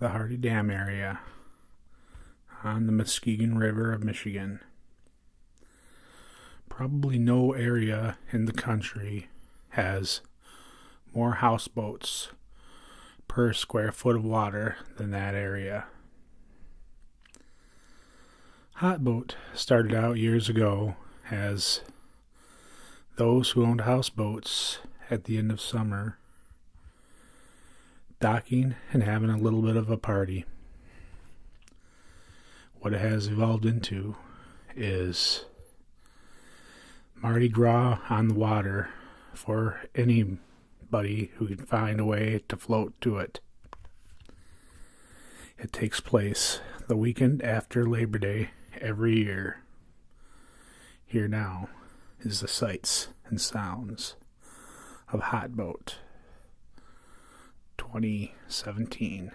the Hardy Dam area on the Muskegon River of Michigan. Probably no area in the country has more houseboats per square foot of water than that area. Hotboat started out years ago as those who owned houseboats at the end of summer docking and having a little bit of a party. What it has evolved into is Mardi Gras on the water for anybody who can find a way to float to it. It takes place the weekend after Labor Day every year. Here now is the sights and sounds of Hotboat 2017.